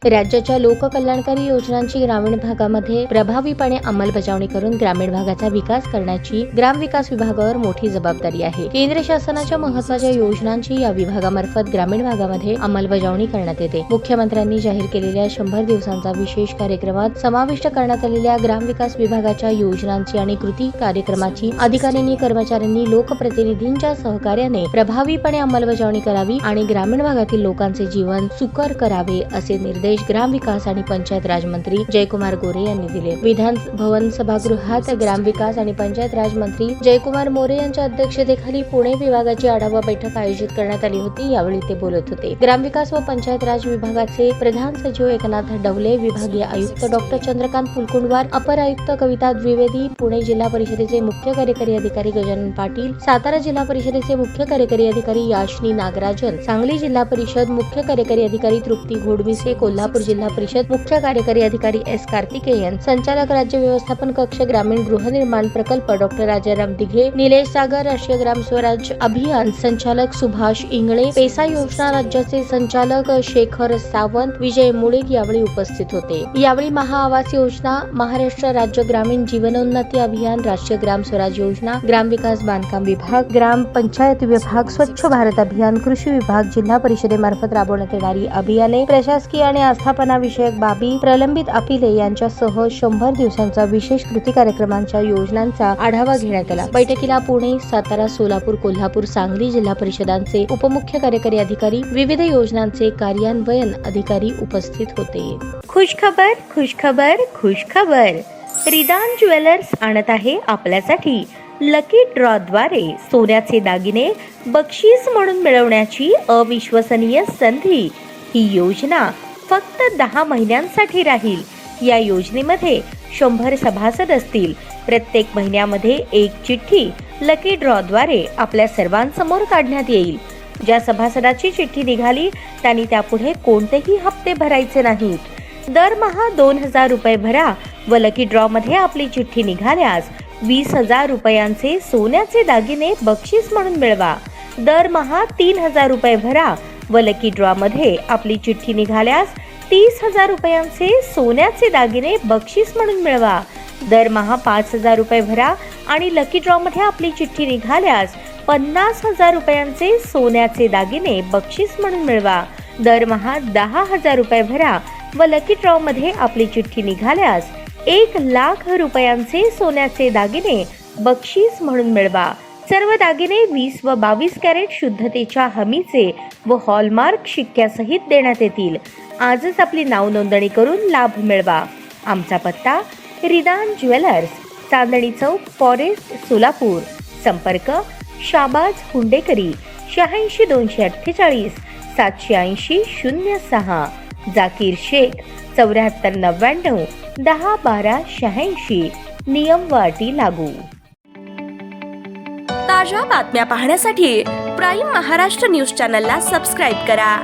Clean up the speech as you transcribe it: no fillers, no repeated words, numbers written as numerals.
राज्याच्या लोककल्याणकारी योजनांची ग्रामीण भागामध्ये प्रभावीपणे अंमलबजावणी करून ग्रामीण भागाचा विकास करण्याची ग्रामविकास विभागावर मोठी जबाबदारी आहे। केंद्र शासनाच्या महत्त्वाच्या योजनांची या विभागामार्फत ग्रामीण भागामध्ये अंमलबजावणी करण्यात येते। मुख्यमंत्र्यांनी जाहीर केलेल्या 100 दिवसांचा विशेष कार्यक्रमात समाविष्ट करण्यात आलेल्या ग्रामविकास विभागाच्या योजनांची आणि कृती कार्यक्रमाची अधिकाऱ्यांनी, कर्मचाऱ्यांनी, लोकप्रतिनिधींच्या सहकार्याने प्रभावीपणे अंमलबजावणी करावी आणि ग्रामीण भागातील लोकांचे जीवन सुकर करावे असे निर्देश ग्रामविकास आणि पंचायत राज मंत्री जयकुमार गोरे यांनी दिले। विधान भवन सभागृहात ग्रामविकास आणि पंचायत राज मंत्री जयकुमार मोरे यांच्या अध्यक्षतेखाली पुणे विभागाची आढावा बैठक आयोजित करण्यात आली होती। यावेळी ते बोलत होते। ग्रामविकास व पंचायत राज विभागाचे प्रधान सचिव एकनाथ डवले, विभागीय आयुक्त डॉक्टर चंद्रकांत फुलकुंडवार, अपर आयुक्त कविता द्विवेदी, पुणे जिल्हा परिषदेचे मुख्य कार्यकारी अधिकारी गजानन पाटील, सातारा जिल्हा परिषदेचे मुख्य कार्यकारी अधिकारी याशनी नागराजन, सांगली जिल्हा परिषद मुख्य कार्यकारी अधिकारी तृप्ती घोडविसे, कोल्हापूर जिल्हा परिषद मुख्य कार्यकारी अधिकारी एस कार्तिकेयन, संचालक राज्य व्यवस्थापन कक्ष ग्रामीण गृहनिर्माण प्रकल्प डॉक्टर राजाराम दिघे, निलेश सागर, राष्ट्रीय ग्राम स्वराज अभियान संचालक सुभाष इंगळे, पेसा योजना राज्याचे संचालक शेखर सावंत, विजय मुळीक यावेळी उपस्थित होते। यावेळी महाआवास योजना, महाराष्ट्र राज्य ग्रामीण जीवनोन्नती अभियान, राष्ट्रीय ग्राम स्वराज योजना, ग्रामविकास बांधकाम विभाग, ग्राम पंचायत विभाग, स्वच्छ भारत अभियान, कृषी विभाग, जिल्हा परिषदेमार्फत राबवण्यात येणारी अभियाने, प्रशासकीय आणि आस्थापना विषयक बाबी, प्रलंबित अपिले यांच्यासह 100 दिवसांचा विशेष कृती कार्यक्रमांच्या योजनांचा आढावा घेण्यात आला। बैठकीला पुणे, सातारा, सोलापूर, कोल्हापूर, सांगली जिल्हा परिषदांचे उपमुख्य कार्यकारी अधिकारी, विविध योजनांचे कार्यान्वयन अधिकारी उपस्थित होते। खुशखबर खुशखबर खुशखबर, रिदान ज्वेलर्स आणत आहे आपल्यासाठी लकी ड्रॉ द्वारे सोन्याचे दागिने बक्षीस म्हणून मिळवण्याची अविश्वसनीय संधी। ही योजना फक्त 10 महिन्यांसाठी राहील। या योजनेमध्ये 100 सभासद असतील। प्रत्येक महिन्यामध्ये एक चिठ्ठी लकी ड्रॉ द्वारे आपल्या सर्वांसमोर काढण्यात येईल। ज्या सभासदाची चिठ्ठी निघाली त्यांनी त्यापुढे कोणतेही हप्ते भरायचे नाहीत। दरमहा 2000 रुपये भरा व लकी ड्रॉ मध्ये आपली चिठ्ठी निघाल्यास 20,000 रुपयांचे सोन्याचे दागिने बक्षीस म्हणून मिळवा। दरमहा 3000 रुपये भरा व लकी ड्रॉ मध्ये आपली चिठ्ठी निघाल्यास 30,000 रुपयांचे सोन्याचे दागिने बक्षीस म्हणून मिळवा। दरमहा 5,000 रुपये भरा आणि लकी ड्रॉ मध्ये आपली चिठ्ठी निघाल्यास 50,000 रुपयांचे सोन्याचे दागिने बक्षीस म्हणून मिळवा। दरमहा 10,000 रुपये भरा व लकी ड्रॉ मध्ये आपली चिठ्ठी निघाल्यास 1,00,000 रुपयांचे सोन्याचे दागिने बक्षीस म्हणून मिळवा। सर्व दागिने 20 व 22 कॅरेट शुद्धतेच्या हमीचे व हॉलमार्क शिक्क्यासहित देण्यात येतील। आजच आपली नाव नोंदणी करून लाभ मिळवा। आमचा पत्ता रिदान ज्वेलर्स, चांदणी चौक, फॉरेस्ट, सोलापूर। संपर्क शाबाज हुंडेकरी 86 248 780 06, जाकीर शेख 74 99 10 12 86। नियम व अटी लागू। ताज्या बातम्या पाहण्यासाठी प्राईम महाराष्ट्र न्यूज चॅनलला सबस्क्राईब करा।